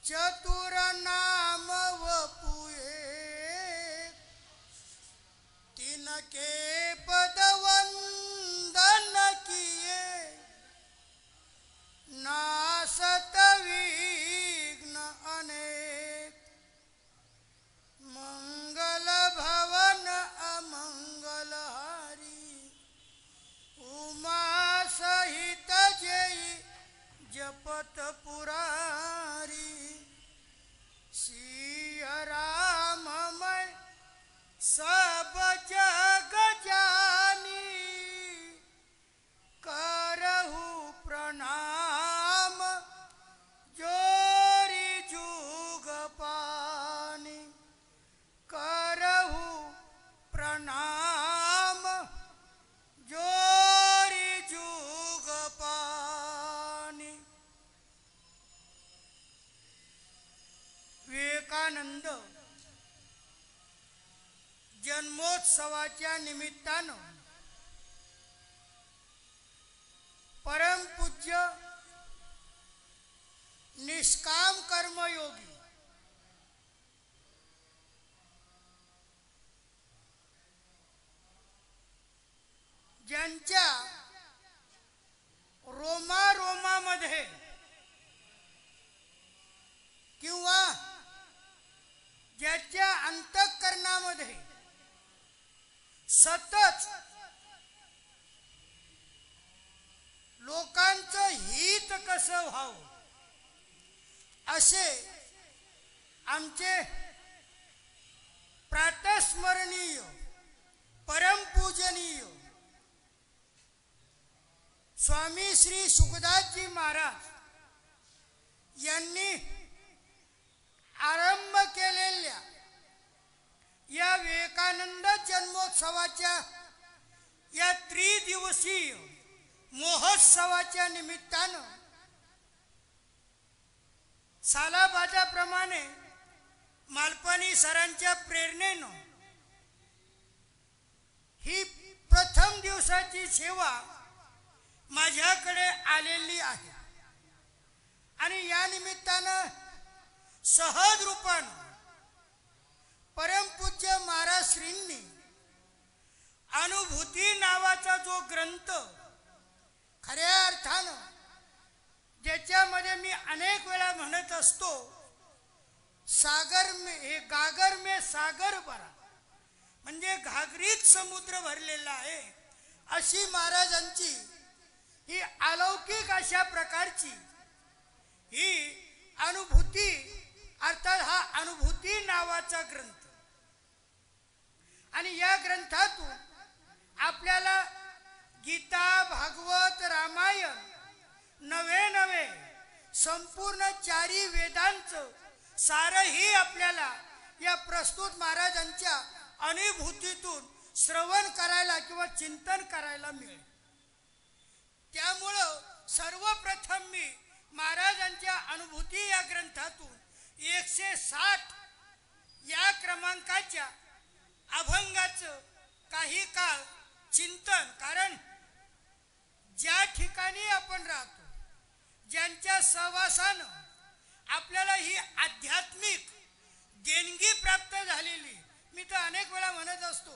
चतुर नाम वपुए तिनके पदवंदन किए नासत विघ्न अनेक मंगल भवन अमंगलहारी उमा सहित जय जपत पुरारी सिय राममय सब जग जानी करहु प्रणाम जोरी जुग पानी करहु प्रणाम जोरी जुग पानी। विवेकानंद जन्मोत्सवाच्या निमित्तानं परमपूज्य निष्काम कर्मयोगी ज्यांच्या रोमारोमामध्ये किंवा ज्याच्या अंतःकरणामध्ये सतत लोकांचं हित कसं व्हावं असे आमचे प्रातस्मरणीय परमपूजनीय स्वामी श्री सुखदासजी महाराज यांनी आरंभ केलेल्या या विवेकानंद जन्मोत्सवाच्या या त्रिदिवसीय महोत्सवाच्या निमित्तानं सालाबाजाप्रमाणे मालपाणी सरांच्या प्रेरणेनं ही प्रथम दिवसाची सेवा माझ्याकडे आलेली आहे आणि या निमित्तानं सहज रूपानं परमपूज्य महाराज श्रींनी अनुभूती नावाचा जो ग्रंथ खऱ्या अर्थानं ज्याच्यामध्ये मी अनेक वेळा म्हणत असतो सागर में हे गागर में सागर भरा म्हणजे घागरीत समुद्र भरलेला आहे अशी महाराजांची ही अलौकिक अशा प्रकारची ही अनुभूती अर्थात हा अनुभूती नावाचा ग्रंथ आणि या ग्रंथातून आपल्याला गीता भागवत रामायण नवे नवे संपूर्ण चारी वेदांचं सारही आपल्याला या प्रस्तुत महाराजांच्या अनुभूतीतून श्रवण करायला किंवा चिंतन करायला मिळेल। त्यामुळं सर्वप्रथम मी महाराजांच्या अनुभूती या ग्रंथातून 160 या क्रमांकाच्या अभंगाचं काही काळ चिंतन, कारण ज्या ठिकाणी आपण राहतो ज्यांच्या सहवासानं आपल्याला ही आध्यात्मिक देणगी प्राप्त झालेली, मी तर अनेक वेळा म्हणत असतो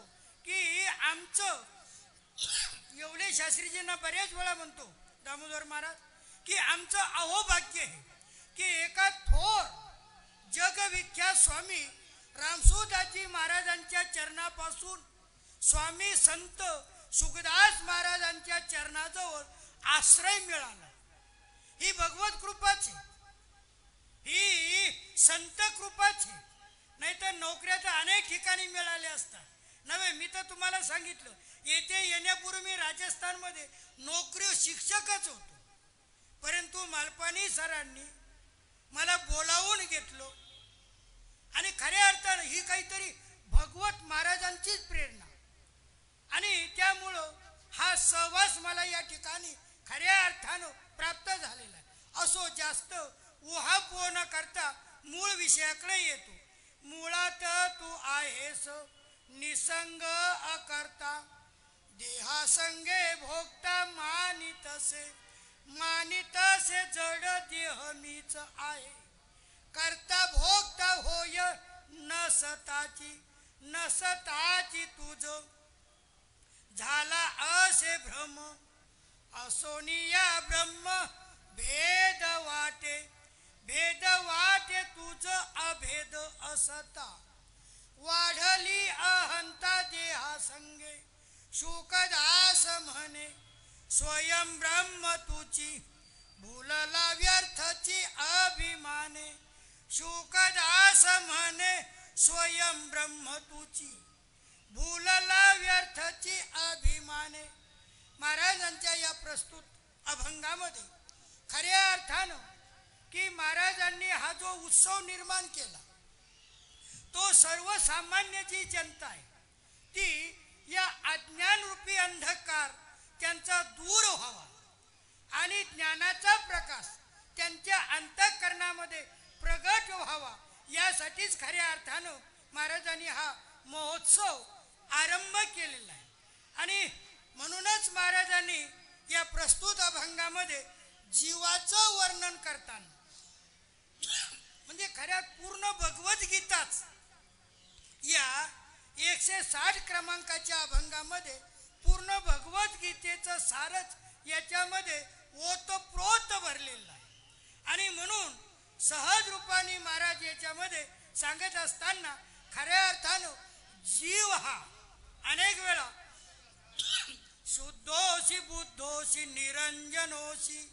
की आमचं येवले शास्त्रीजींना बरेच वेळा म्हणतो दामोदर महाराज की आमचं अहोभाग्य आहे की एका थोर जगविख्यात स्वामी रामसूदाजी महाराजांच्या चरणापासून स्वामी संत सुखदास महाराजांच्या चरणाजवळ आश्रय मिळाला। ही भगवत कृपाची, ही संत कृपाची, नाहीतर नोकऱ्या तर अनेक ठिकाणी मिळाल्या असतात नव्हे। मी तर तुम्हाला सांगितलं येथे येण्यापूर्वी मी राजस्थानमध्ये नोकरी शिक्षकच होतो, परंतु मालपाणी सरांनी मला बोलावून घेतलं आणि खऱ्या अर्थानं ही काहीतरी भगवत महाराजांचीच प्रेरणा आणि त्यामुळं हा सहवास मला या ठिकाणी खऱ्या अर्थानं प्राप्त झालेला आहे। असो जास्त उहापोह न करता मूळ विषयाकडे येतो। मुळात तू आहेस निसंग अकर्ता देहासंगे भोगता मानितसे जड देह मीच आहे करता भोगता होय नसताची तुझ झाला असे भ्रम असोनिया ब्रह्म भेद वाटे तुझ अभेद असता वाढली अहंता देहा संगे शुकदास म्हणे स्वयं ब्रह्म तुची भूलला व्यर्थची अभिमाने शुकदास म्हणे स्वयं ब्रह्म तुची भूलला व्यर्थची अभिमाने. महाराजांच्या या प्रस्तुत अभंगामध्ये खऱ्या अर्थानं की महाराजांनी हा जो उत्सव निर्माण केला तो सर्वसामान्य जी जनता आहे ती या अज्ञानरूपी अंधकार त्यांचा दूर व्हावा आणि ज्ञानाचा प्रकाश त्यांच्या अंतःकरणामध्ये प्रगट व्हावा यासाठीच खऱ्या अर्थानं महाराजांनी हा महोत्सव आरंभ केलेला आहे. आणि म्हणूनच महाराजांनी या प्रस्तुत अभंगामध्ये जीवाचं वर्णन करताना म्हणजे खऱ्या पूर्ण भगवद्गीताच या 160 क्रमांकाच्या अभंगामध्ये पूर्ण भगवद्गीतेचं सारच याच्यामध्ये ओतप्रोत भरलेलं आहे. आणि म्हणून सहज रूपाने महाराज याच्यामध्ये सांगत असताना खऱ्या अर्थानं जीव हा अनेक वेळा शुद्धोशी बुद्धोशी निरंजनोशी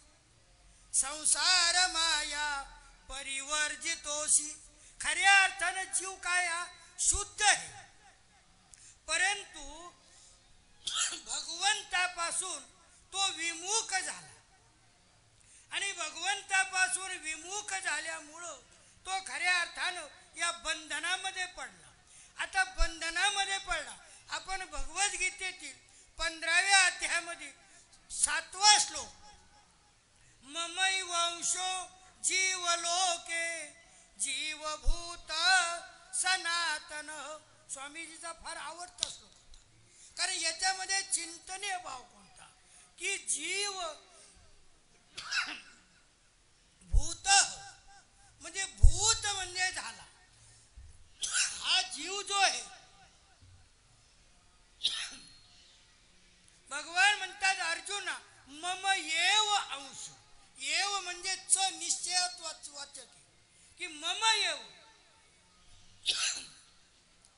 संसार माया परिवर्जितोशी. खऱ्या अर्थानं जीव काय हा शुद्ध आहे परंतु भगवंतापासून तो विमुख झाला आणि भगवंतापासून विमुख झाल्यामुळं तो खऱ्या अर्थानं या बंधनामध्ये पडला. आता बंधनामध्ये पडला आपण भगवद्गीतेतील 15व्या अध्यायामध्ये 7वा श्लोक ममै वंशो जीवलोके जीवभूत सनातन स्वामीजीचा फार आवडता श्लोक होता कारण याच्यामध्ये चिंतनीय भाव कोणता की जीव भूत म्हणजे भूत म्हणजे झाला हा जीव जो आहे भगवान म्हणतात अर्जुना मम एव अंश एव म्हणजे च निश्चयत्वाचे की मम एव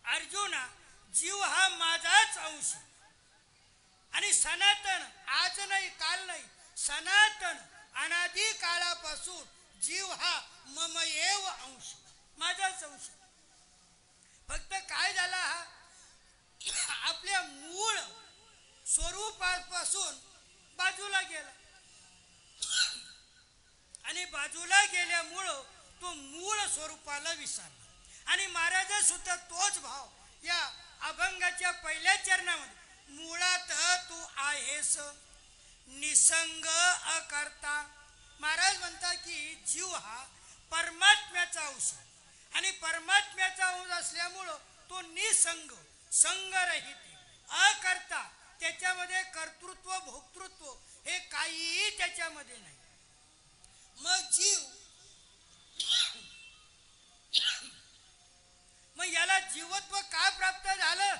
अर्जुना जीव हा माझाच अंश आणि सनातन आज नाही काल नाही सनातन अनादी काळापासून जीव हा मम एव अंश माझाच अंश. फक्त काय झाला हा आपल्या मूळ स्वरूपापासून बाजूला गेला आणि बाजूला गेल्यामुळं तो मूळ स्वरूपाला विसरला. आणि महाराज सुद्धा तोच भाव या अभंगाच्या पहिल्या चरणामध्ये मुळात तू आहेस निसंग अकर्ता. महाराज म्हणतात की जीव हा परमात्म्याचा अंश आणि परमात्म्याचा अंश असल्यामुळं तो निसंग संगरहित अकर्ता त्याच्यामध्ये कर्तृत्व भोक्तृत्व हे काहीही त्याच्यामध्ये नाही. मग जीव मग याला जीवत्व का प्राप्त झालं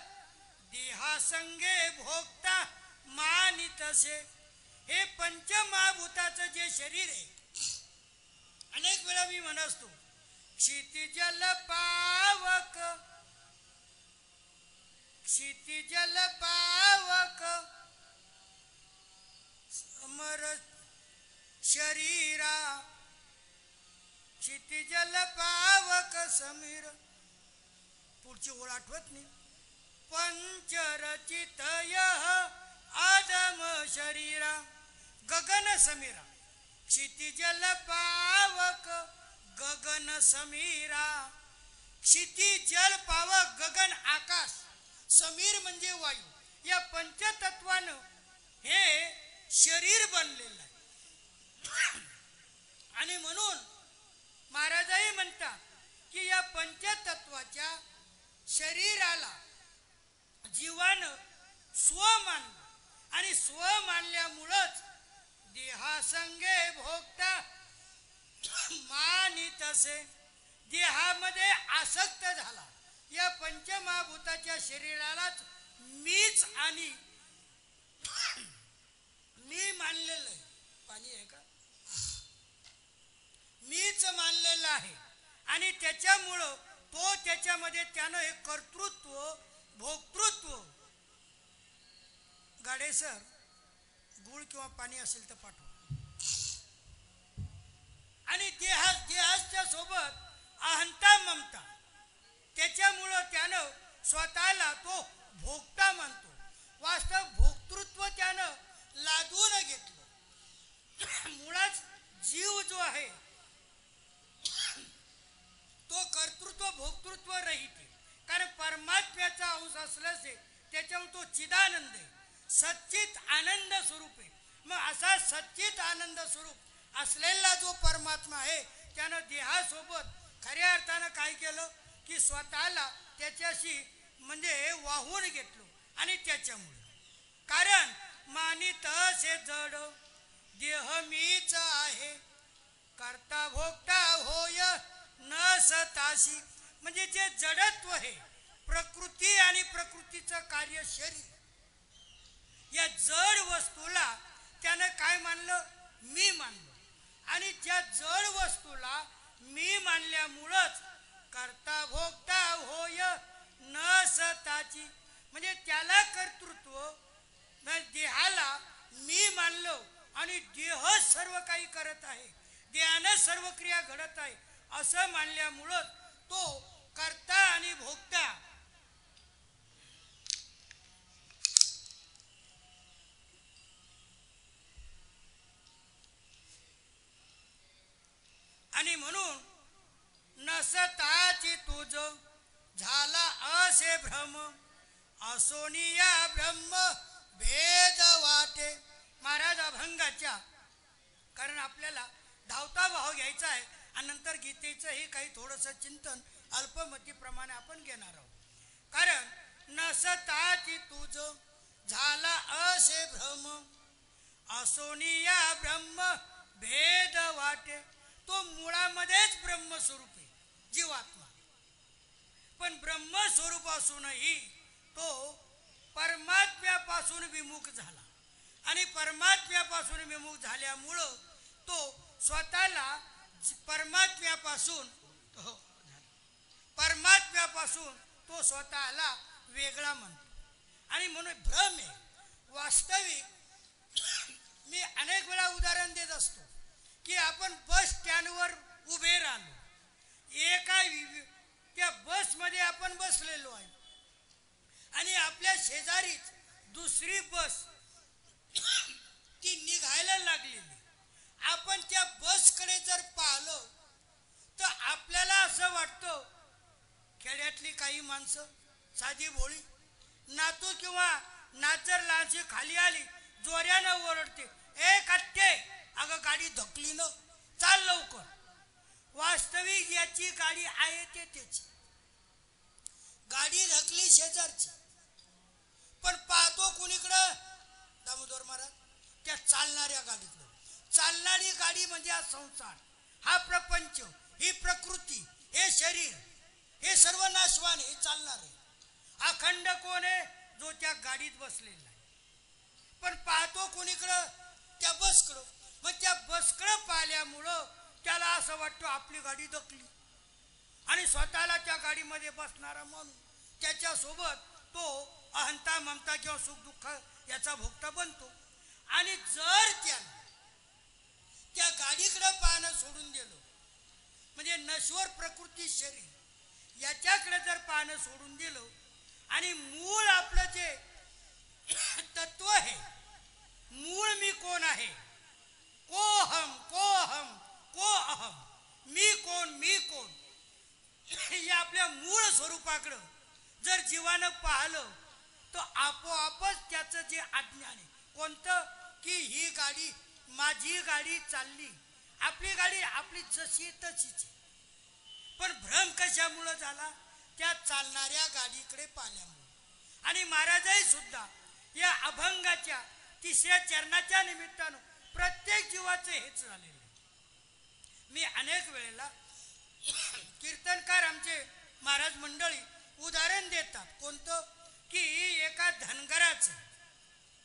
देहासंगे भोगता मानितसे. हे पंचमहाभूताचं जे शरीर आहे अनेक वेळा मी म्हणत असतो क्षितिजल पावक क्षितिजल पावक समर शरीरा क्षितिजल पावक समीर. पुढची ओळ आठवत नाही. पंचरचित आदम शरीरा गगन समीरा क्षितिजल पावक गगन समीरा. क्षितिजल पावक गगन आकाश समीर म्हणजे वायू या पंचतत्वानं हे शरीर बनलेलं आहे. आणि म्हणून महाराजही म्हणतात की या पंचतत्वाच्या शरीराला जीवानं स्व मानलं आणि स्व मानल्यामुळंच देहासंगे भोगता मानितसे. देहामध्ये आसक्त झाला. या पंचमहाभूताच्या शरीरालाच मीच आणि मी मानलेलं आहे. पाणी आहे का? मीच मानलेलं आहे. आणि त्याच्यामुळं तो त्याच्यामध्ये त्यानं हे कर्तृत्व भोक्तृत्व. गाडे सर, गुळ किंवा पाणी असेल तर पाठवा. आणि देहाच्या सोबत अहंता ममता, त्याच्यामुळं त्यानं स्वतःला तो भोगता मानतो. वास्तव भोक्तृत्व त्यानं लादून घेतलं. मुळात जीव जो आहे तो कर्तृत्व भोक्तृत्व रहित आहे. कारण परमात्म्याचा अंश असल्याचे त्याच्यामुळे तो चिदानंद आहे, सच्चित आनंद स्वरूप आहे. मग असा सच्चित आनंद स्वरूप असलेला जो परमात्मा आहे त्यानं देहासोबत खऱ्या अर्थानं काय केलं की स्वतःला त्याच्याशी म्हणजे वाहून घेतलो. आणि त्याच्यामुळे कारण मानित से जड देह मीच आहे, करता भोगता होय न सताशी. म्हणजे जे जडत्व आहे, प्रकृती आणि प्रकृतीचं कार्य शरीर, या जड वस्तूला त्यानं काय मानलं? मी मानलं. आणि त्या जड वस्तूला मी मानल्यामुळंच करता भोगता होय न सताची. म्हणजे त्याला कर्तृत्व, देहाला मी मानलो आणि देह सर्व काही करत आहे, देहानं सर्व क्रिया घडत आहे असं मानल्यामुळं तो कर्ता आणि भोगता आणि म्हणून नसताची तुझ झाला असे भ्रम, असोनिया ब्रह्म भेद वाटे. महाराज अभंगाच्या, कारण आपल्याला धावता भाव घ्यायचा आहे आणि नंतर गीतेचं हे काही थोडंसं चिंतन अल्पमतीप्रमाणे आपण घेणार आहोत. कारण नसताची तुझ झाला असे भ्रम, असोनिया ब्रह्म भेद वाटे. तो मुळामध्येच ब्रह्मस्वरूप आहे जीवात्मा, पण ब्रह्मस्वरूप असूनही तो परमात्म्यापासून विमुख झाला. आणि परमात्म्यापासून विमुख झाल्यामुळं तो स्वतःला परमात्म्यापासून तो स्वतःला वेगळा म्हणतो. आणि म्हणून भ्रम आहे. वास्तविक मी अनेक वेळा उदाहरण देत असतो की आपण बस स्टँडवर उभे राहिलो, एका त्या बसमध्ये आपण बसलेलो आहे आणि आपल्या शेजारीच दुसरी बस ती निघायला लागलेली. आपण त्या बसकडे जर पाहिलं तर आपल्याला असं वाटतं, खेड्यातली काही माणसं साधी भोळी, नातू किंवा नात जर लहानशी खाली आली जोऱ्यानं ओरडते, ए कट्टे, अगं गाडी धकली न, चाल लवकर. वास्तविक याची गाडी आहे ते त्याची, गाडी धकली शेजारची, पण पाहतो कुणीकडं? दामोदर महाराज त्या चालणाऱ्या गाडीकडं. चालणारी गाडी म्हणजे हा संसार, हा प्रपंच, ही प्रकृती, हे शरीर, हे सर्व नाशवान, हे चालणार आहे. अखंड कोण आहे? जो त्या गाडीत बसलेला आहे. पण पाहतो कोणीकडं? त्या बसकडं. मग त्या बसकडं पाहिल्यामुळं त्याला असं वाटतं आपली गाडी दकली, आणि स्वतःला त्या गाडीमध्ये बसणारा म्हणून त्याच्यासोबत तो अहंता ममता किंवा सुख दुःख याचा भोगता बनतो. आणि जर त्यानं त्या गाडीकडे पाहणं सोडून दिलं, म्हणजे नश्वर प्रकृती शरीर याच्याकडे जर पाहणं सोडून दिलं आणि मूळ आपलं जे तत्व आहे, मूळ मी कोण आहे, कोहम कोहम को अहम, मी कोण मी कोण, या आपल्या मूळ स्वरूपाकडं जर जीवानं पाहिलं तर आपोआपच त्याचं जे अज्ञान आहे कोणतं, की ही गाडी माझी गाडी चालली, आपली गाडी आपली जशी तशीच. पण भ्रम कशामुळं झाला? त्या चालणाऱ्या गाडीकडे पाहिल्यामुळे. आणि महाराजही सुद्धा या अभंगाच्या तिसऱ्या चरणाच्या निमित्तानं प्रत्येक जीवाचं हेच झालेलं आहे. मी अनेक वेळेला कीर्तन महाराज मंडळी उदाहरण देतात. कोणतं? की एका धनगराचं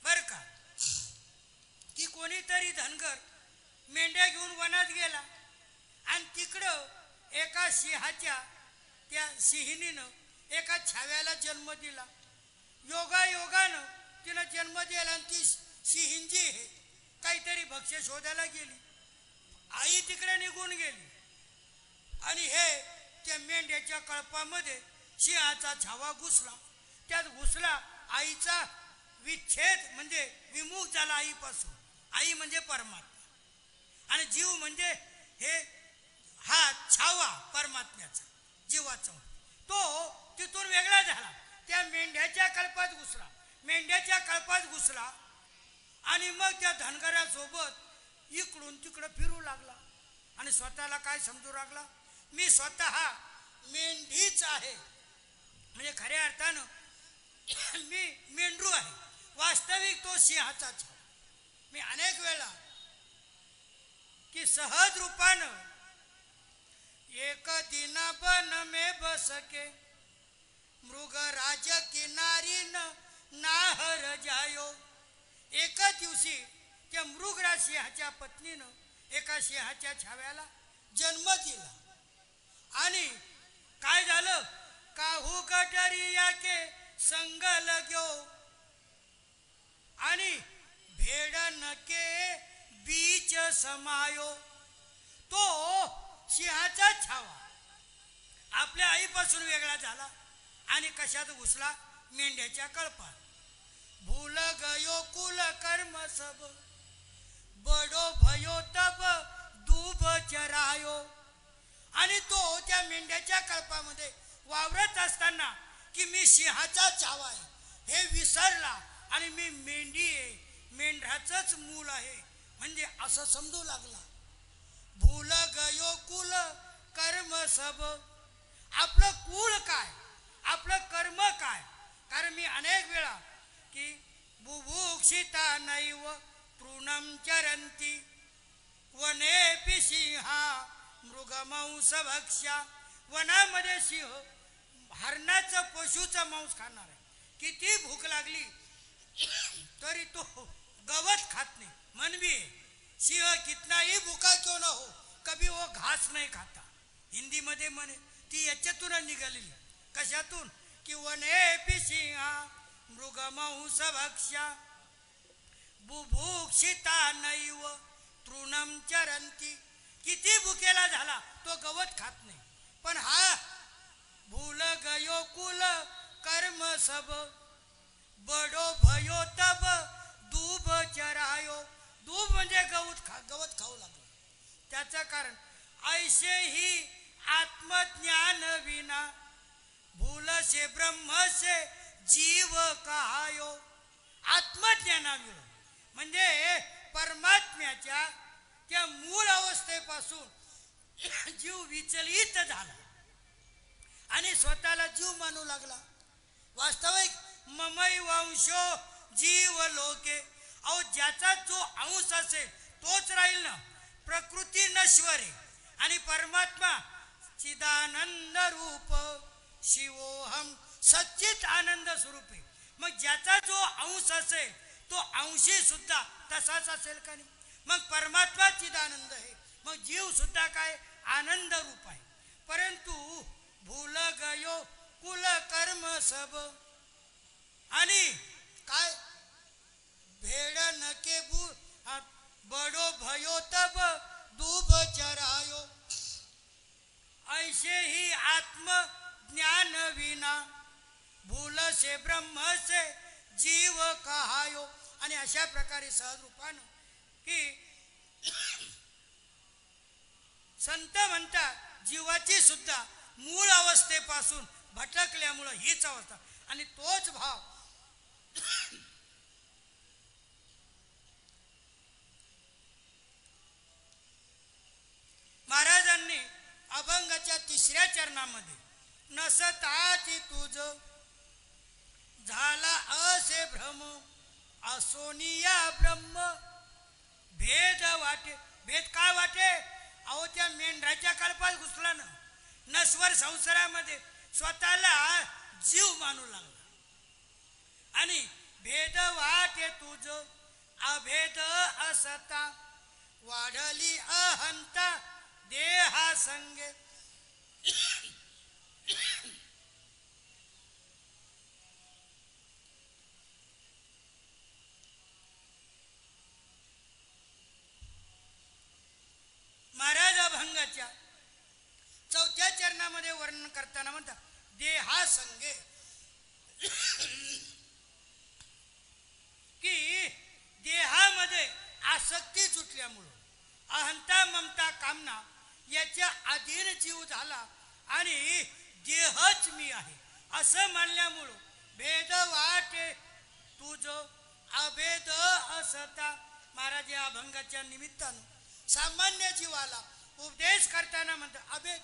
बरं का, की कोणीतरी धनगर मेंढ्या घेऊन वनात गेला आणि तिकडं एका सिंहाच्या त्या सिंहिणीनं एका छाव्याला जन्म दिला. योगायोगानं तिनं जन्म दिला आणि ती सिंहीण जी आहे काहीतरी भक्ष्य शोधायला गेली. आई तिकडे निघून गेली आणि हे त्या मेंढ्याच्या कळपामध्ये सिंहाचा छावा घुसला. त्यात घुसला, आईचा विच्छेद म्हणजे विमुख झाला आईपासून. आई म्हणजे परमात्मा आणि जीव म्हणजे हे हा छावा परमात्म्याचा जीवाचा, तो तिथून वेगळा झाला. त्या मेंढ्याच्या कळपात घुसला, मेंढ्याच्या कळपात घुसला आणि मग त्या धनगरासोबत इकडून तिकडं फिरू लागला आणि स्वतःला काय समजू लागला, मी स्वतः मेंढीच आहे, म्हणजे खऱ्या अर्थानं मी मेंढरू आहे. वास्तविक तो सिंहाचा छावा. मी अनेक वेळा की सहज रूपानं एक दिन बन में बसके मृगराज किनारी नाहर जायो. एका दिवशी त्या मृगराज सिंहाच्या पत्नीनं एका सिंहाच्या छाव्याला जन्म दिला आणि काय झालं, काहू कटरिया के संग लगो आणि भेड़न के बीच समायो. तो सिंहाचा छावा आपल्या आईपासून वेगळा झाला आणि कशात घुसला, मेंढ्याच्या कळपात. भूल गयो कुल कर्म सब बडो भयो तब दूब चरायो. आणि तो त्या मेंढ्याच्या कळपामध्ये वावरत असताना की मी सिंहाचा छावा आहे हे विसरला आणि मी मेंढी आहे, मेंढराचंच मूल आहे म्हणजे असं समजू लागला. भूल गयो कुल कर्म सब. आपलं कुल काय, आपलं कर्म काय. कारण मी अनेक वेळा की बुभुक्षिता नैव तृणम चरंती वनेपि सिंहा मृगमांस भक्ष्या. वनामध्ये सिंह हरणाचं पशुचं मांस खाणार आहे. किती भूक लागली तरी तो गवत खात नाही. मनवी सिंह कितना ही भूखा क्यों ना हो कभी वो घास नहीं खाता. हिंदी मध्ये म्हणे ती याच्यातून निघालेली. कशातून की वनेपि सिंहा मृगमांस भक्ष्या बुभुक्षिता नैव तृणम चरंती. किती भुकेला झाला तो गवत खात नाही. पण हा भूल गयो कुल कर्म सब बडो भयो तब दूब चरायो. दूब म्हणजे गवत खाऊ लागला. त्याचं कारण ऐसे ही आत्मज्ञान विना भूल से ब्रह्म से जीव कहायो. आत्मज्ञानामुळे म्हणजे परमात्म्याच्या त्या मूळ अवस्थेपासून जीव विचलित झाला आणि स्वतःला जीव मानू लागला. वास्तविक ममई वंशो जीव लोके. अहो ज्याचा जो अंश असेल तोच राहील ना. प्रकृती नश्वर आहे आणि परमात्मा चिदानंद रूप शिवोहम सच्चित आनंद स्वरूप आहे. मग ज्याचा जो अंश असेल तो अंशी सुद्धा तसाच असेल का नाही. मग परमात्मा चिदानंद आहे, मग जीव सुद्धा काय आनंद रूप आहे. परंतु भूल गयो कुल कर्म सब आणि काय भेड़ नके बडो भयो तब दूब चरायो. ऐसे ही आत्म ज्ञान विना भूल से ब्रह्म से जीव कहायो. आणि अशा प्रकारे सहज रूपानं की संत म्हणतात जीवाची सुद्धा मूळ अवस्थेपासून भटकल्यामुळे हीच अवस्था आणि तोच भाव महाराजांनी अभंगाच्या 3ऱ्या चरणामध्ये नसताची तुझ झाला असे भ्रम असोनिया ब्रह्म भेद वाटे. भेद काय वाटे. अहो त्या मेंढराच्या कळपात घुसला ना. नश्वर संसारामध्ये स्वतःला जीव मानू लागला आणि भेद वाटे तुझ अभेद असता वाढली अहंता देहा संगे महाराज अभंगाच्या 4थ्या चरणामध्ये वर्णन करताना म्हणतात देहा संगे की देहामध्ये आसक्ती सुटल्यामुळं अहंता ममता कामना याच्या अधीन जीव झाला आणि देहच मी आहे असं मानल्यामुळं भेद वाटे तुझ अभेद असता महाराज या अभंगाच्या निमित्तानं सामान्य जीवाला उपदेश करताना म्हणतात अभेद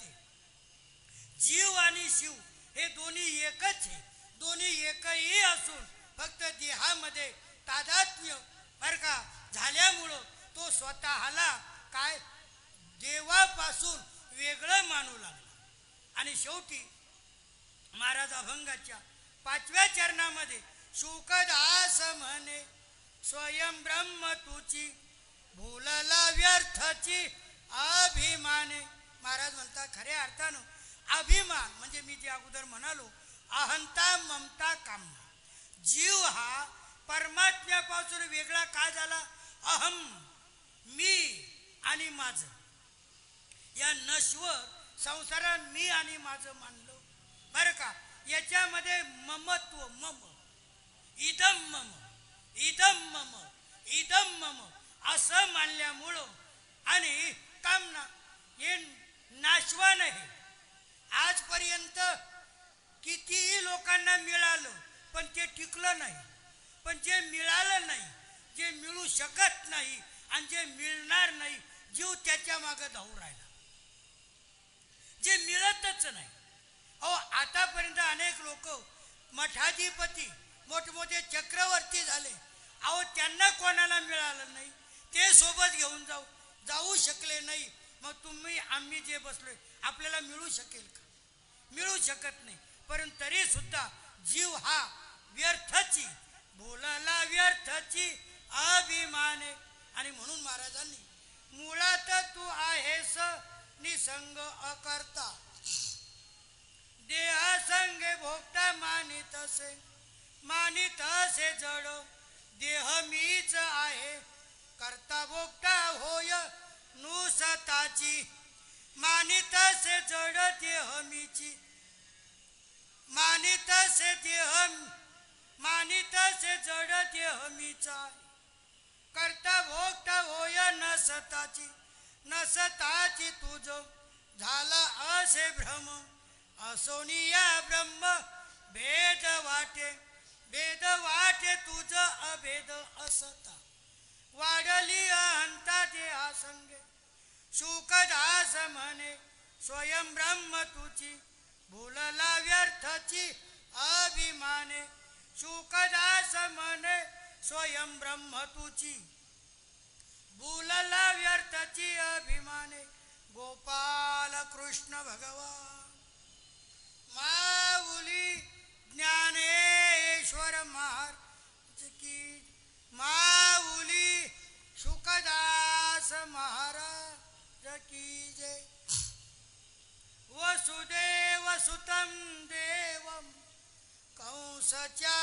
जीव आणि शिव हे दोन्ही एकच आहे दोन्ही एकही असून फक्त देहामध्ये तादात्म्य बर का झाल्यामुळं तो स्वतःला काय देवापासून वेगळं मानू लागला आणि शेवटी महाराज अभंगाच्या 5व्या चरणामध्ये शुकदास म्हणे स्वयं ब्रह्म तुची भूलला व्यर्थची अभिमाने महाराज म्हणतात खऱ्या अर्थानं अभिमान म्हणजे मी जे अगोदर म्हणालो अहंता ममता कामना जीव हा परमात्म्यापासून वेगळा का झाला अहम मी आणि माझं या नश्वर संसारात मी आणि माझं मानलो बरं का याच्यामध्ये ममत्व मम इदम मम इदम मम इदम मम असं मानल्यामुळं आणि कामना हे नाशवान आहे आजपर्यंत कितीही लोकांना मिळालं पण ते टिकलं नाही पण जे मिळालं नाही जे मिळू शकत नाही आणि जे मिळणार नाही जीव त्याच्या मागे धावू राहिला जे मिळतच नाही अहो आतापर्यंत अनेक लोक मठाधिपती मोठमोठे चक्रवर्ती झाले अहो त्यांना कोणाला मिळालं नाही ते सोबत घेऊन जाऊ शकले नाही मग तुम्ही आम्ही जे बसलोय आपल्याला मिळू शकेल का मिळू शकत नाही परंतु तरी सुद्धा जीव हा व्यर्थची बोलायला व्यर्थची अभिमाने आणि म्हणून महाराजांनी मुळात तू आहेस निसंग अकर्ता देहा संगे भोगता मानित असे जड देह मीच आहे करता भोगता होय नुसताची मानित असे जड देह मीची मानित असे जड देह मीचा करता भोगता होय नसताची तुझ झाला असे भ्रम असोनिया ब्रह्म भेद वाटे तुझ अभेद असता वाढली अहंता देहा संगे शुकदास म्हणे स्वयं ब्रह्म तुची भूलला व्यर्थची अभिमाने शुकदास म्हणे स्वयं ब्रह्म तुची भूलला व्यर्थची अभिमाने गोपाल कृष्ण भगवान माऊली ज्ञानेश्वर महाराज की माऊली शुकदास महाराज की जय वसुदेव सुतम देवम कंसच्या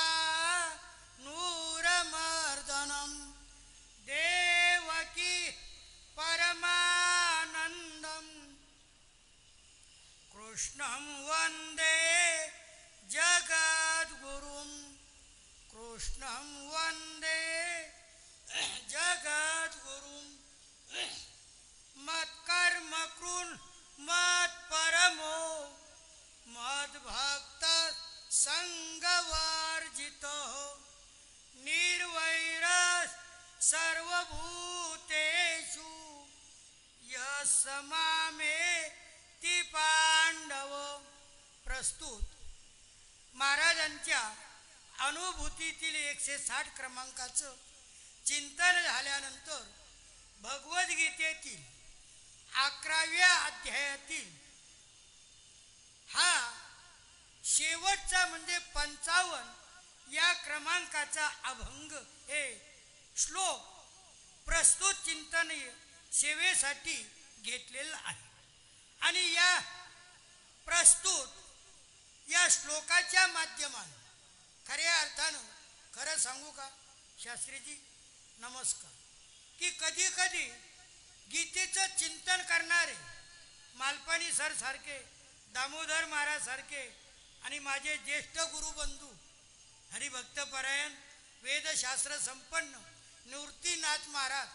नूरमर्दनम देवकी परमानंदम कृष्णं वंदे जगद्गुरुं कृष्णं वंदे जगद्गुरुं मत्कर्म कृन् मत्परमो मद्भक्त संगवर्जितो निर्वैर सर्वभूतेषु यस्मामेति पांडव प्रस्तुत महाराजांच्या अनुभूतीतील 160 क्रमांकाचं चिंतन झाल्यानंतर भगवद्गीतेतील 11व्या अध्यायातील हा 51 या क्रमांकाचा अभंग हे श्लोक प्रस्तुत चिंतनीय सेवेसाठी घेतलेला आहे. आणि या प्रस्तुत या श्लोकाच्या माध्यमाने खऱ्या अर्थानं खरं सांगू का शास्त्रीजी नमस्कार, की कधी कधी गीतेचं चिंतन करणारे मालपाणी सर सारखे, दामोदर महाराज सारखे आणि माझे ज्येष्ठ गुरुबंधू हरिभक्तपरायण वेदशास्त्र संपन्न निवृत्तीनाथ महाराज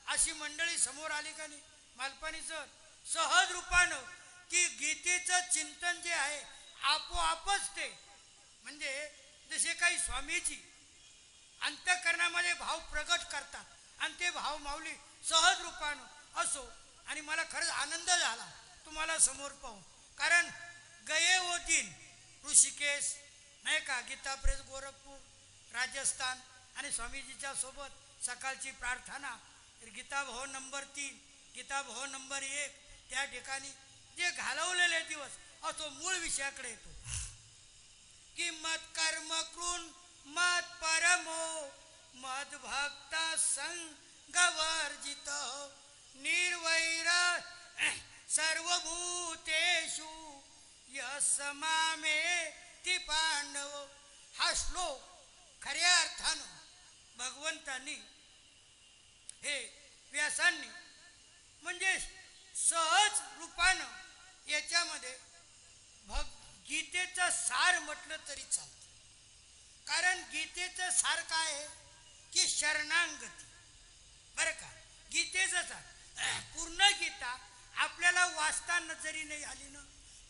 अशी मंडळी समोर आली का नाही मालपाणी सर सहज रूपानं, की गीतेचं चिंतन जे आहे आपोआपच ते म्हणजे जसे काही स्वामीजी अंतःकरणामध्ये भाव प्रगट करतात आणि ते भाव माऊली सहज रूपानं असो. आणि मला खरंच आनंद झाला तुम्हाला समोर पाहून, कारण गये वो दिन ऋषिकेश नाही का, गीता प्रेस गोरखपूर राजस्थान आणि स्वामीजीच्या सोबत सकाळची प्रार्थना गीता भवन नंबर 3 गीता भवन नंबर 1 त्या ठिकाणी जे घालवलेले दिवस असो. मूळ विषयाकडे येतो की मत कर्म कृन मत परमो मद भक्त संगवर्जित निर्वैर सर्वभूतेषु यस्मामे ति पांडव. हा श्लोक खऱ्या अर्थानं भगवंतांनी हे व्यासांनी म्हणजे सहज रूपानं याच्यामध्ये गीतेचं सार म्हटलं तरी चालतं. कारण गीतेचं सार काय आहे की शरणागती. बरं का, गीतेचं सार पूर्ण गीता आपल्याला वाचताना जरी नाही आली ना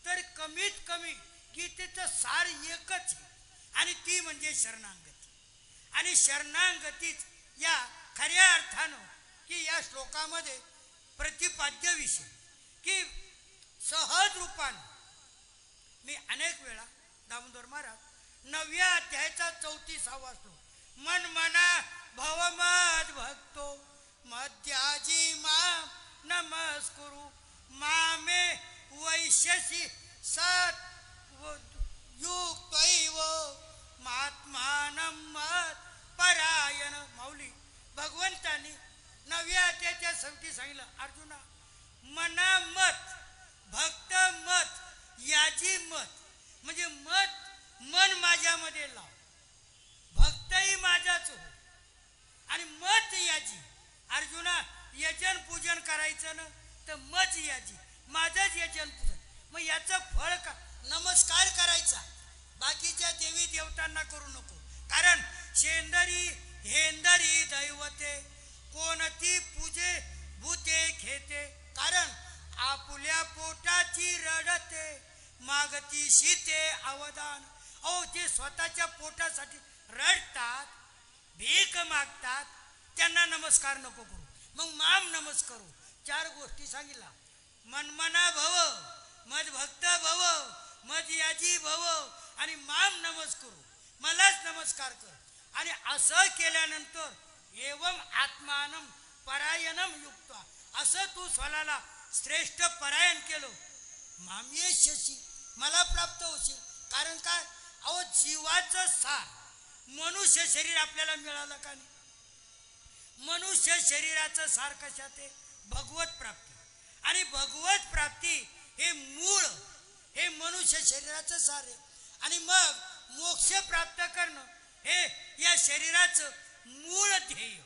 तर कमीत कमी गीतेचं सार एकच आहे आणि ती म्हणजे शरणागती. आणि शरणागतीच या खऱ्या अर्थानं की या श्लोकामध्ये प्रतिपाद्य विषय की सहज रूपानं मी अनेक वेळा दामोदर महाराज 9व्या अध्यायाचा 34वा श्लोक मन मना भवमद भक्तो मध्याजी माम नमस्कुरु मामे वैश्यसी सत युक्तैव महात्मानं मत परायण. माऊली भगवंतांनी 9व्या अध्यायाच्या 37 सांगितलं अर्जुना मना मत भक्त मत याची मत म्हणजे मन माझ्यामध्ये लाव, भक्तही माझाच हो आणि मत याची. अर्जुना यजन पूजन करायचं ना तर मत याची माझंच यजन पूजन. मग याचं फळ का नमस्कार करायचा, बाकीच्या देवी देवतांना करू नको. कारण शेंदरी हेंदरी दैवते कोणती पूजे भूते घेते. कारण आपुल्या पोटाची रडते मागती सीते अवदान. अहो ते स्वतःच्या पोटासाठी रडतात, भीक मागतात, त्यांना नमस्कार नको करू. मग माम नमस्कारू. 4 गोष्टी सांगितल्या मनमना भव मद भक्त भव मद याजी भव आणि माम नमस्कारू मलाच नमस्कार कर. आणि असं केल्यानंतर एवम आत्मानम परायणम युक्त असं तू स्वतःला श्रेष्ठ परायण केलं माम्येशसी मला प्राप्त होशील. कारण काय अहो जीवाचं सार मनुष्य शरीर आपल्याला मिळालं का नाही. मनुष्य शरीराचं सार कशात आहे भगवत प्राप्ती. आणि भगवत प्राप्ती हे मूळ हे मनुष्य शरीराचं सार आहे. आणि मग मोक्ष प्राप्त करणं हे या शरीराचं मूळ ध्येय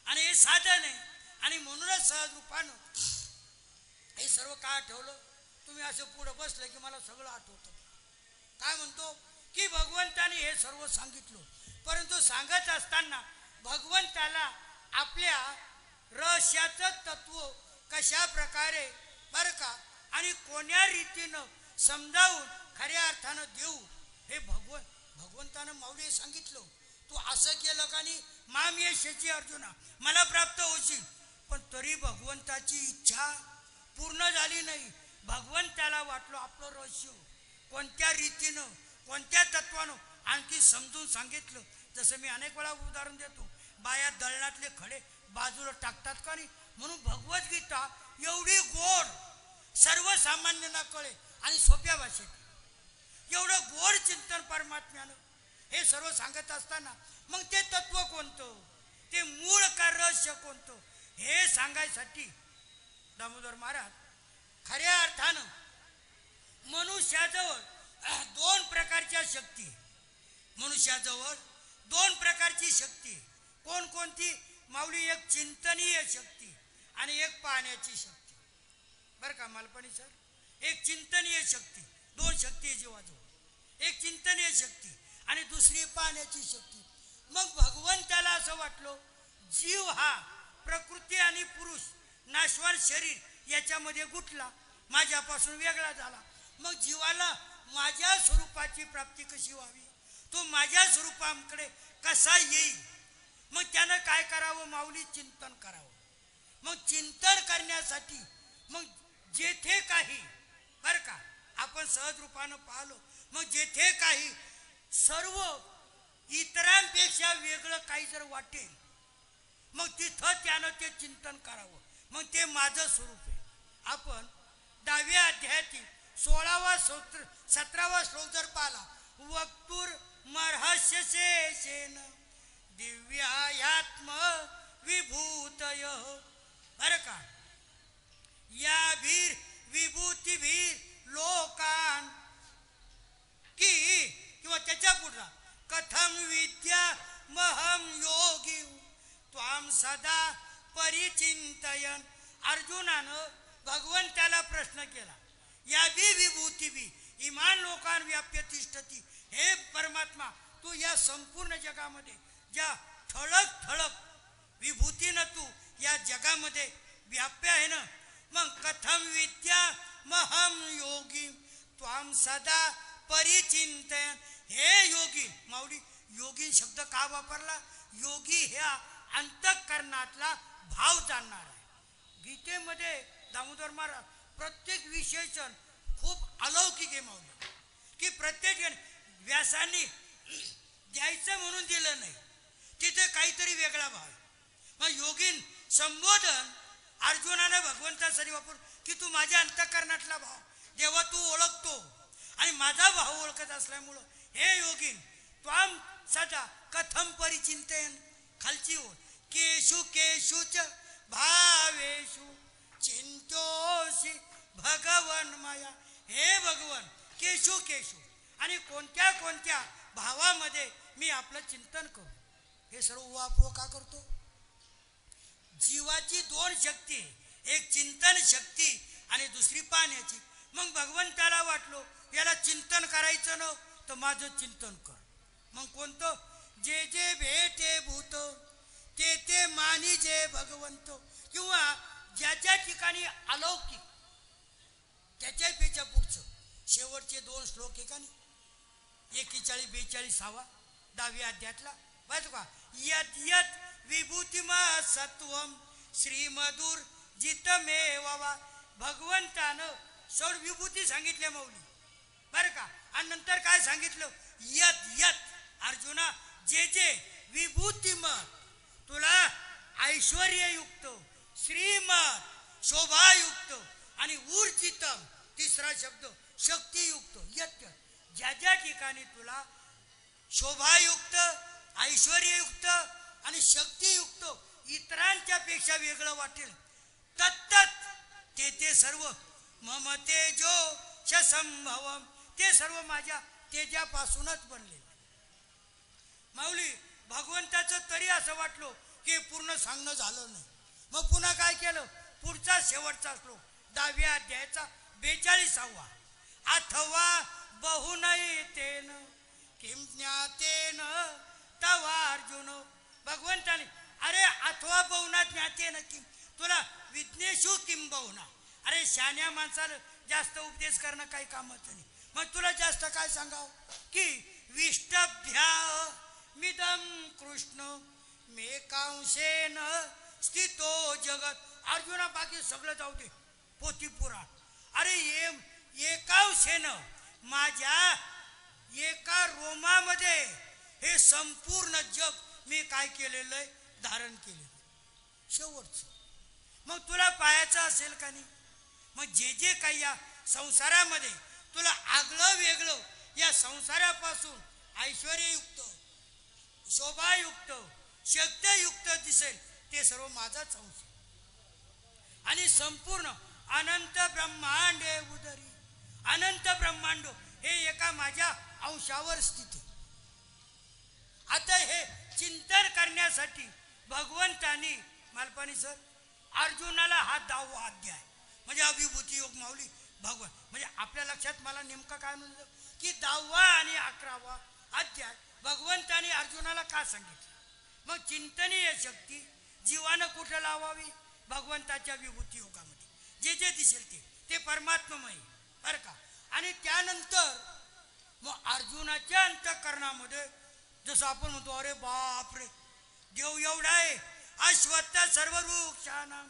आणि हे साधन आहे. आणि म्हणूनच सहज रूपानं हे सर्व काय आठवलं. तुम्ही असं पुढं बसलं की मला सगळं आठवतं. काय म्हणतो की भगवंताने हे सर्व सांगितलं, परंतु सांगत असताना भगवंताला आपल्या रहस्याचं तत्व कशा प्रकारे बरं का आणि कोण्या रीतीनं समजावून खऱ्या अर्थानं देऊ हे भगवंतानं माऊली सांगितलं. तू असं केलं का नाही माम यशची अर्जुना मला प्राप्त होशील. पण तरी भगवंताची इच्छा पूर्ण झाली नाही. भगवंताला वाटलं आपलं रहस्य कोणत्या रीतीनं कोणत्या तत्वानं आणखी समजून सांगितलं. जसं मी अनेक वेळा उदाहरण देतो, बाया दळणातले खडे बाजूला टाकतात का नाही. म्हणून भगवद्गीता एवढी गोड सर्वसामान्यांना कळे आणि सोप्या भाषेत एवढं गोड चिंतन परमात्म्यानं हे सर्व सांगत असताना मग ते तत्व कोणतं, ते मूळ का रहस्य कोणतं हे सांगायसाठी दामोदर महाराज खऱ्या अर्थानं मनुष्याजवळ दोन प्रकारच्या शक्ती, मनुष्याजवळ दोन प्रकारची शक्ती कोणकोणती माऊली, एक चिंतनीय शक्ती आणि एक पाहण्याची शक्ती. बरं का मालपाणी सर, एक चिंतनीय शक्ती, दोन शक्ती जीवाजवळ, एक चिंतनीय शक्ती आणि दुसरी पाहण्याची शक्ती. मग भगवंताला असं वाटलं जीव हा प्रकृती आणि पुरुष नाशवान शरीर याच्यामध्ये गुंतला, माझ्यापासून वेगळा झाला. मग जीवाला माझ्या स्वरूपाची प्राप्ती कशी व्हावी, तो माझ्या स्वरूपाकडे कसा येईल. मग त्यानं काय करावं माऊली, चिंतन करावं. मग चिंतन करण्यासाठी मग जेथे काही, बरं का आपण सहज रूपानं पाहलो, मग जेथे काही सर्व इतरांपेक्षा वेगळं काही जर वाटेल मग तिथं त्यानं ते चिंतन करावं. मग ते माझं स्वरूप आहे. आपण 10व्या अध्यायातील 16वा 17वा श्लोक जर पाहिला, वक्तुर मर्हस्य शेषेन दिव्यात्म विभूतय, बरं का, या भीर विभूती भीर लोकान की, किंवा त्याच्या पुढचा कथम विद्या महम योगी त्वाम सदा परिचिंतयन. अर्जुनानं भगवंताला प्रश्न केला, या बी विभूती बी इमान लोकान व्याप्य तिष्ठती, हे परमात्मा तू या संपूर्ण जगामध्ये ज्या ठळक ठळक विभूतीनं तू या जगामध्ये व्याप्य आहे ना, मग कथम विद्या महम योगी त्वाम सदा परिचिंतयन. हे योगी माऊली, योगी शब्द का वापरला, योगी ह्या अंतःकरणातला भाव जाणणार आहे. गीतेमध्ये दामोदर महाराज प्रत्येक विशेषण खूप अलौकिक आहे माऊली, की प्रत्येक व्यासांनी द्यायचं म्हणून दिलं नाही, तिथे काहीतरी वेगळा भाव. मग योगीन संबोधन अर्जुनाने भगवंतासाठी वापर की तू माझ्या अंतःकरणातला भाव देवा तू ओळखतो आणि माझा भाव ओळखत असल्यामुळं हे योगीन त्वाम सदा कथम परिचिंतयन. खालची ओळ, केशु केशुच भावेशु चिंतोषी भगवन माया. हे भगवन केशु केशु आणि कोणत्या कोणत्या भावामध्ये मी आपलं चिंतन करू. हे सर्व वापो का करतो, जीवाची दोन शक्ती, एक चिंतन शक्ती आणि दुसरी पाहण्याची. मग भगवंताला वाटलो याला चिंतन करायचं न तर माझं चिंतन कर. मग कोणतं, जे जे भेटे भूत ते ते मानी जे भगवंत, किंवा ज्या ज्या ठिकाणी अलौकिक त्याच्यापेक्षा पुढचं शेवटचे दोन श्लोक ठिकाणी 41-42 10व्या अध्यायातला बघ का, यत यत विभूतिमा सत्वम श्रीमधुर जितमेवा. भगवंतानं सौर विभूती सांगितल्या माऊली, बरं का, आणि नंतर काय सांगितलं, यत यत अर्जुना जे जे विभूतिमत तुला ऐश्वर्ययुक्त श्रीमत शोभायुक्त आणि ऊर्जितम तिसरा शब्द शक्तियुक्त. यत ज्या ज्या ठिकाणी तुला शोभायुक्त ऐश्वर्ययुक्त आणि शक्तियुक्त इतरांच्या पेक्षा वेगळं वाटेल तत्तत ते ते सर्व मम तेजो शसंभवम, ते सर्व माझ्या तेजापासूनच बनले. माऊली भगवंताचं तरी असं वाटलो की पूर्ण सांगणं झालं नाही. मग पुन्हा काय केलं, पुढचा शेवटचा श्लोक 10व्या अध्यायाचा 42. अथवा बहुनयतेन किम ज्ञातेन तवा अर्जुन. भगवंताने अरे अथवा बहुना ज्ञातेन किम, तुला विज्ञेशु किम बहुना. अरे शहाण्या माणसाला जास्त उपदेश करणं काही कामाचं नाही. मग तुला जास्त काय सांगावं की विष्टभ्या मिदम कृष्ण मेकांशेन स्थितो जगत. अर्जुना बाकी सगळं जाऊ दे, पोथी पुराण. अरे एकांशेन माझ्या एका रोमामध्ये हे संपूर्ण जग मी काय केलेलं आहे, धारण केलेलं. शेवटचं मग तुला पाहायचं असेल का नाही, मग जे जे काही या संसारामध्ये तुला आगळं वेगळं या संसारापासून ऐश्वर्ययुक्त, शोभायुक्त, शक्तियुक्त दिसेल ते सर्व माझाच अंश आणि संपूर्ण अनंत ब्रह्मांडे उदरी, अनंत ब्रह्मांड हे एका माझ्या अंशावर स्थित आहे. आता हे चिंतन करण्यासाठी भगवंतानी मालपाणी सर अर्जुनाला हा 10वा अध्याय म्हणजे अभिभूती योग माऊली भगवान म्हणजे आपल्या लक्षात मला नेमकं काय म्हणलं की 10वा आणि 11वा अध्याय भगवंतानी अर्जुनाला का सांगितलं. मग चिंतनीय शक्ती जीवानं कुठं लावावी भगवंताच्या विभूती योगामध्ये जे जे दिसेल ते परमात्ममय बरं का. आणि त्यानंतर मग अर्जुनाच्या अंतःकरणामध्ये जसं आपण म्हणतो अरे बापरे देव एवढा आहे अश्वत्थ सर्व वृक्षानाम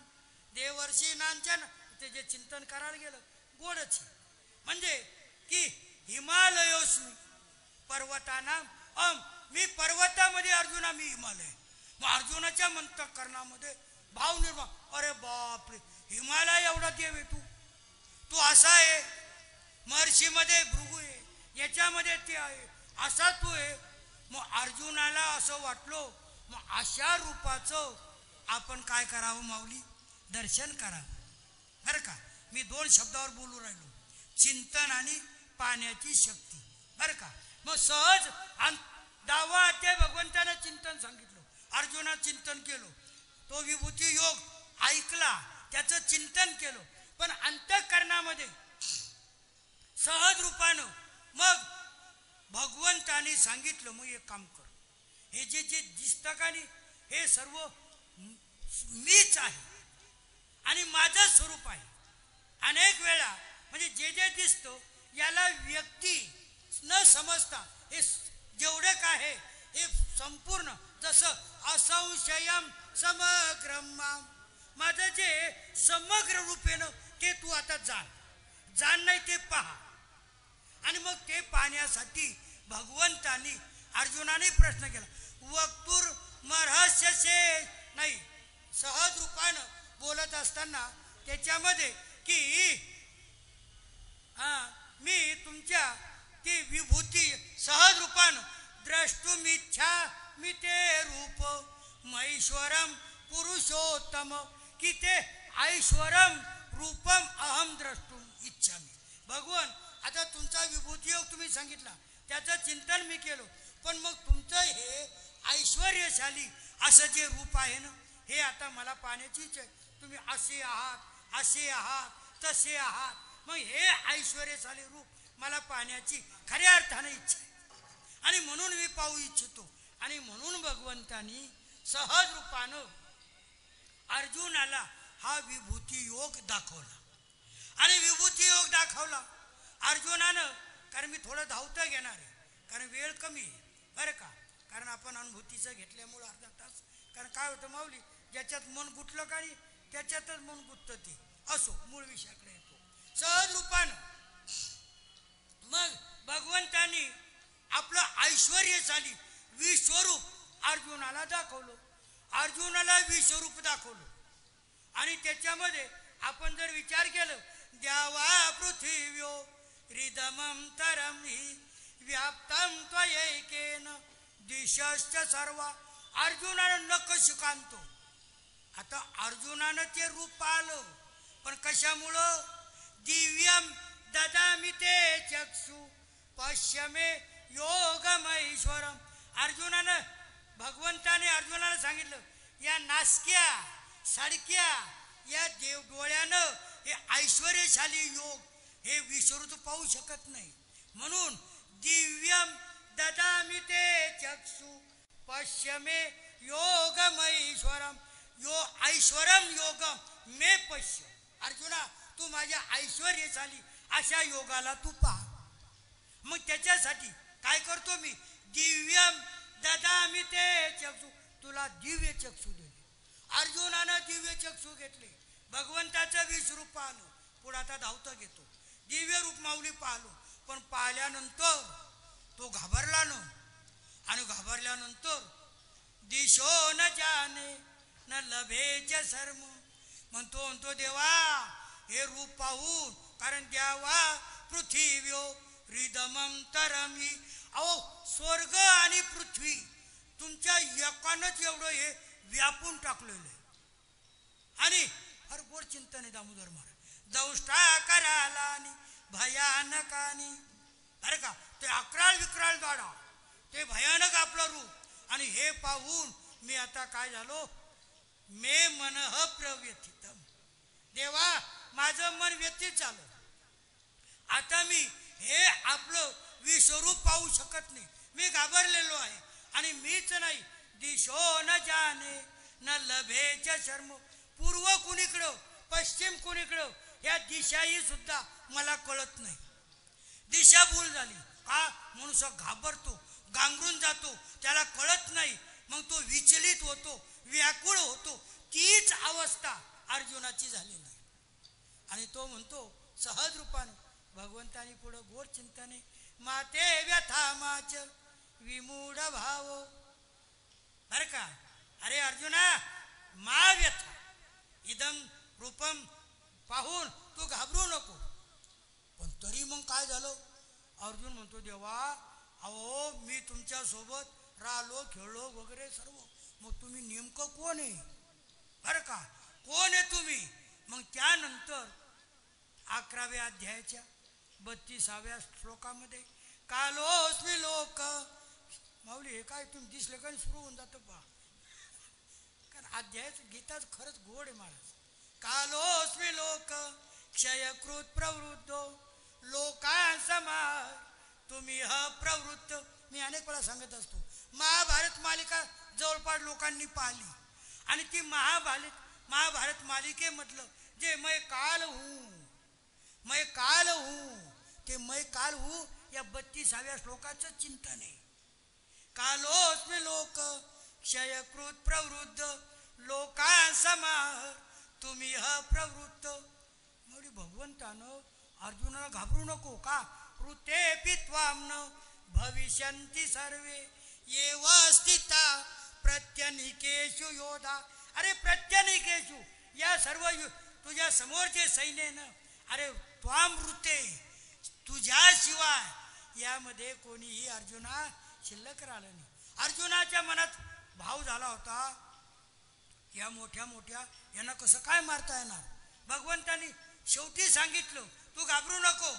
देवर्षी नांचन ते जे चिंतन करायला गेलं गोडच म्हणजे की हिमालयोस्मी पर्वतानाम मी पर्वतामध्ये अर्जुना मी हिमालय. मग अर्जुनाच्या अंतःकरणामध्ये भाव निर्माण अरे बापरे हिमालय एवढा देव आहे तू असा आहे महर्षीमध्ये भृगू आहे याच्यामध्ये ते आहे असा तू आहे. मग अर्जुनाला असं वाटलं मग अशा रूपाचं आपण काय करावं माऊली दर्शन करावं बरं का. मी 2 शब्दावर बोलू राहिलो चिंतन आणि पाण्याची शक्ती बरं का. मग सहज 10वा अध्याय भगवंतानं चिंतन सांगितलं अर्जुना चिंतन केलं तो विभूती योग ऐकला त्याचं चिंतन केलं पण अंतःकरणामध्ये सहज रूपानं मग भगवंताने सांगितलं मग एक काम कर हे जे जे दिसतं का नाही हे सर्व मीच आहे आणि माझं स्वरूप आहे. अनेक वेळा म्हणजे जे जे दिसतं याला व्यक्ती न समजता हे जेवढं काय आहे हे संपूर्ण जसं असंशयम समग्रम माझं जे समग्र रूपेनं ते तू आता जाण नाही ते पहा. आणि मग ते पाहण्यासाठी भगवंतानी अर्जुनाने प्रश्न केला वक्तुर मरहस्यसे नाही सहज रूपानं बोलत असताना त्याच्यामध्ये की मी तुमच्या ती विभूती सहज रूपानं द्रष्टुमिच्छा मी ते रूप महेश्वरम पुरुषोत्तम की ते ऐश्वरम रूपम अहम द्रष्टुम इच्छामी. भगवान आता तुमचा विभूती योग तुम्ही सांगितला त्याचं चिंतन मी केलं पण मग तुमचं हे ऐश्वर्यशाली असं जे रूप आहे ना हे आता मला पाहण्याचीच आहे. तुम्ही असे आहात तसे आहात मग हे ऐश्वर्यशाली रूप मला पाहण्याची खऱ्या अर्थाने इच्छा आहे आणि म्हणून मी पाहू इच्छितो. आणि म्हणून भगवंतानी सहज रूपानं अर्जुनाला हा विभूती योग दाखवला आणि विभूती योग दाखवला अर्जुनानं कारण मी थोडं धावतं घेणार आहे कारण वेळ कमी आहे बरं का. कारण आपण अनुभूतीचं घेतल्यामुळं अर्धा तास कारण काय होतं माऊली ज्याच्यात मन गुंतलं का नाही त्याच्यातच मन गुंततं ते असो मूळ विषयाकडे येतो सहज रूपानं. मग भगवंतानी आपलं ऐश्वर्यशाली विश्वरूप अर्जुनाला दाखवलं अर्जुनाला विश्वरूप दाखवलं आणि त्याच्यामध्ये आपण जर विचार केलं द्यावा पृथिव्यो हृदमं तरम हि व्याप्तम त्वयैकेन दिशश्च सर्व अर्जुनानं नकश कांतो. आता अर्जुनानं ते रूप पाहिलं पण कशामुळं दिव्यम ददामि ते चक्षु पश्यमे योगमैश्वरम. अर्जुनानं भगवंताने अर्जुनाला सांगितलं या नासक्या सडक्या या देव डोळ्यानं हे ऐश्वर्यशाली योग हे विश्वरूप पाहू शकत नाही म्हणून दिव्यम ददामि ते चक्षु पश्यमे योगमैश्वरम यो ऐश्वरम योगम मे पश्य. अर्जुना तू माझ्या ऐश्वर्यशाली अशा योगाला तू पहा. मग त्याच्यासाठी काय करतो मी दिव्यम ददामि ते चक्षु तुला दिव्य चक्षु दिले. अर्जुनानं दिव्य चक्षु घेतले भगवंताचं विश्वरूप पाहलं पुढे आता धावतं घेतो दिव्य रूप माऊली पाहलो पण पाहिल्यानंतर तो घाबरला न आणि घाबरल्यानंतर दिशो न जाने न लभेच शर्म म्हणतो देवा हे रूप पाहून कारण द्यावा पृथिव्यो रिदमम तरमी. अहो स्वर्ग आणि पृथ्वी तुमच्या एकानंच एवढं हे व्यापून टाकलेलं आहे. आणि फार गोड चिंतन आहे दामोदर महाराज. दौष्टा कराला आणि भयानकानी. अरे का ते अकराळ विक्राळ दाडा, ते भयानक आपलं रूप. आणि हे पाहून मी आता काय झालो, मे मनः प्रव्यथितम. देवा माझं मन व्यथित झालं. आता मी हे आपलं विश्वरूप पाहू शकत नाही. मी घाबरलेलो आहे. आणि मीच नाही, दिशो न जाने न लभेच्या शर्म. पूर्व कुणीकडं पश्चिम कुणीकडं या दिशाही सुद्धा मला कळत नाही. दिशाभूल झाली का मनुष्य घाबरतो, गांगरून जातो, त्याला कळत नाही. मग तो विचलित होतो, व्याकुळ होतो. तीच अवस्था अर्जुनाची झालेली आहे. आणि तो म्हणतो सहज रूपाने भगवंतानी पुढं गोड चिंतने. माते व्यथा माच विमूढ भाव. बर का, अरे अर्जुना मा व्यथा इदम रूपम पाहून तू घाबरू नको. पण तरी मग काय झालं, अर्जुन म्हणतो देवा अहो मी तुमच्या सोबत राहिलो खेळलो वगैरे सर्व, मग तुम्ही नेमकं कोण आहे, बरं का कोण आहे तुम्ही. मग त्यानंतर 11व्या अध्यायाच्या 32व्या श्लोकामध्ये कालोस्मी लोक. माऊली हे काय तुम्ही दिसले का सुरू होऊन जातं पहा, कारण अध्यायाचं गीताच खरंच गोड आहे महाराज. कालोस्मी लोक क्षयकृत प्रवृद्धो लोकांसमार तुम्ही ह प्रवृत्त. मी अनेक वेळा सांगत असतो, महाभारत मालिका जवळपास लोकांनी पाहिली. आणि ती महाभारत मालिकेमधलं जे मैं काल हूँ ते मैं काल हूँ या 32व्या श्लोकाचं चिंतन आहे. कालोस्मी लोक क्षयकृत प्रवृद्ध लोकांसमार तुम्ही ह प्रवृत्त. म्हणजे भगवंतानं अर्जुनाला घाबरू नको का, ऋते त्वाम्न भविष्यन्ति सर्वे येव स्थिता प्रत्यनिकेषु योधा. अरे प्रत्यनिकेषु या सर्व तुझ्या समोरचे सैन्य, अरे त्वामृते तुझ्याशिवाय यामध्ये कोणीही अर्जुना शिल्लक राहिलं नाही. अर्जुनाच्या मनात भाव झाला होता, या मोठ्या मोठ्या यांना कसं काय मारता येणार. भगवंतानी शेवटी सांगितलं तू घाबरू नको.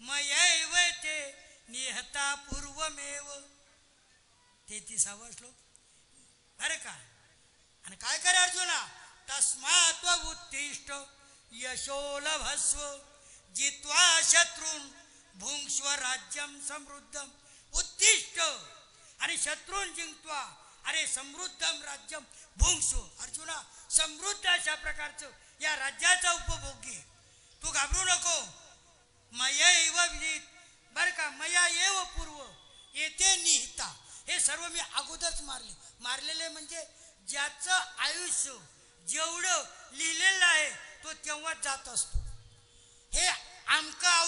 मयैव ते निहता पूर्वमेव 33वा श्लोक. अरे काय आणि काय करे अर्जुना, तस्मात् उत्तिष्ठ यशोलभस्व जित्वा शत्रून् भुंक्ष्व राज्यम समृद्धम. उत्तिष्ठ आणि शत्रून जिंकवा, अरे समृद्धम राज्यम भुंक्ष्व. अर्जुना समृद्ध अशा प्रकारचं या राज्याचा उपभोग घे, तू घाबरू नको. मयैव विदित, बरं का मया एव पूर्व येते निहिता. हे सर्व मी अगोदरच मारलेले म्हणजे ज्याचं आयुष्य जेवढं लिहिलेलं आहे तो तेव्हा जात असतो. हे आमका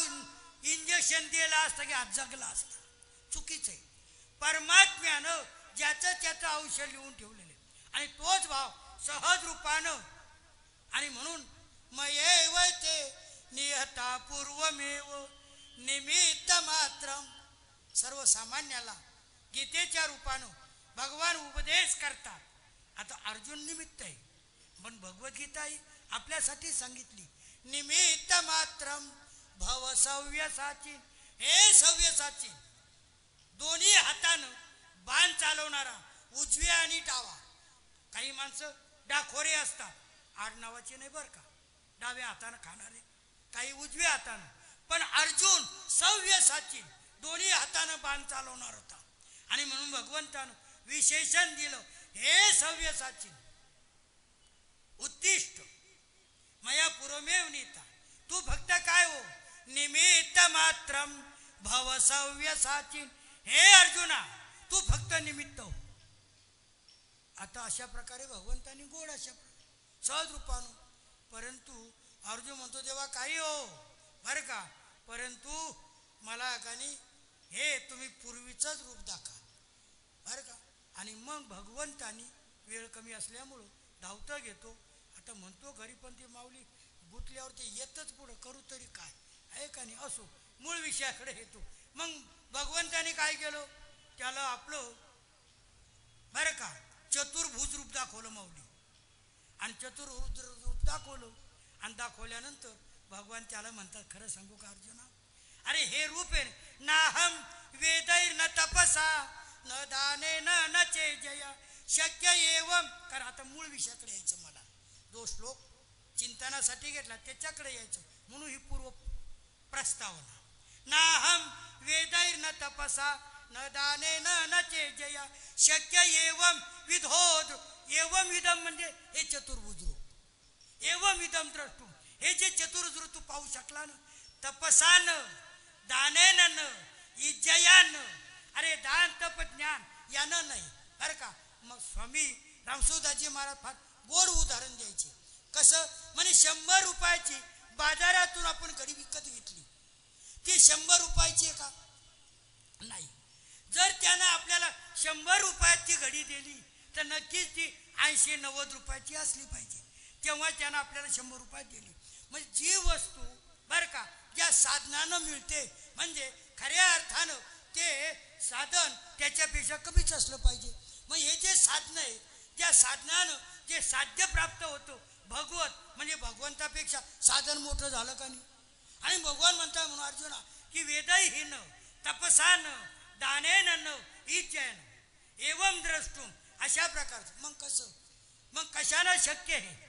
इंजेक्शन दिलं असतं की आज जगला असतं, चुकीचं आहे. परमात्म्यानं ज्याचं त्याचं आयुष्य लिहून ठेवलेले आणि तोच भाव सहज रूपानं. आणि म्हणून मयैव ते निहता पूर्वमेव निमित्त मात्रम. सर्वसामान्याला गीतेच्या रूपानं भगवान उपदेश करतात. आता अर्जुन निमित्त आहे, पण भगवद्गीता ही आपल्यासाठी सांगितली. निमित्त मात्रम भव सव्यसाची. हे सव्यसाची दोन्ही हातानं बाण चालवणारा, उजव्या आणि डावा. काही माणसं डाखोरे असतात, आडनावाचे नाही बरं का, डाव्या हातानं खाणारे, काही उजव्या हातानं. पण अर्जुन सव्यसाची दोन्ही हातानं बाण चालवणार होता. आणि म्हणून भगवंतानं विशेषण दिलं, हे सव्यसाची उत्तिष्ठ मया पुरमेव नीता. तू फक्त काय हो, निमित्त मात्रम भव सव्यसाची. हे अर्जुना तू फक्त निमित्त हो. आता अशा प्रकारे भगवंतानी गोड अशा सहज रूपानं. परंतु अर्जुन म्हणतो देवा काही हो बरं का, परंतु मला कानी हे तुम्ही पूर्वीच रूप दाखवा बरं का. आणि मग भगवंतानी वेळ कमी असल्यामुळं धावतं घेतो. आता म्हणतो घरी, पण ती माऊली गुतल्यावर ते येतच पुढं, करू तरी काय आहे का नाही. असो मूळ विषयाकडे येतो. मग भगवंताने काय केलं, त्याला आपलं बरं का चतुर्भुज रूप दाखवलं माऊली. आणि चतुर्भुज रूप दाखवलं आणि दाखवल्यानंतर भगवान त्याला म्हणतात, खरं सांगू का अर्जुना, अरे हे रूप आहे नाहम वेदैर न तपसा न दाने न चेजया शक्य एवं. कारण आता मूळ विषयाकडे यायचं, मला जो श्लोक चिंतनासाठी घेतला त्याच्याकडे यायचं, म्हणून ही पूर्व प्रस्तावना. नाहम वेदैर न तपसा न दाने न चेजया शक्य एवं विधोद. एवं विदम म्हणजे हे चतुर्भुज रूप, एवं विदम द्रष्टू, हे जे चतुर्भुज रूप तू पाहू शकला ना, तपसान दानेन इज्जयान. अरे दान तप ज्ञान यानं नाही बरं का. मग स्वामी रामसुदाजी महाराज फार गोड उदाहरण द्यायचे. कसं म्हणजे 100 रुपयाची बाजारातून आपण घडी विकत घेतली, ती 100 रुपयाची आहे का? नाही. जर त्यानं आपल्याला 100 रुपयाची घडी दिली तर नक्कीच ती 80-90 रुपयाची असली पाहिजे, तेव्हा त्यानं आपल्याला 100 रुपयात दिली. म्हणजे जी वस्तू बरं का ज्या साधनानं मिळते, म्हणजे खऱ्या अर्थानं ते साधन त्याच्यापेक्षा कमीच असलं पाहिजे. मग हे जे साधन आहे त्या साधनानं जे साध्य प्राप्त होतं भगवत, म्हणजे भगवंतापेक्षा साधन मोठं झालं का नाही. आणि भगवान म्हणतात म्हणून अर्जुना की वेदैहीन तपसान दानेन इज्जयन एवं द्रष्टुम. अशा प्रकारचं. मग कसं, मग कशाला शक्य आहे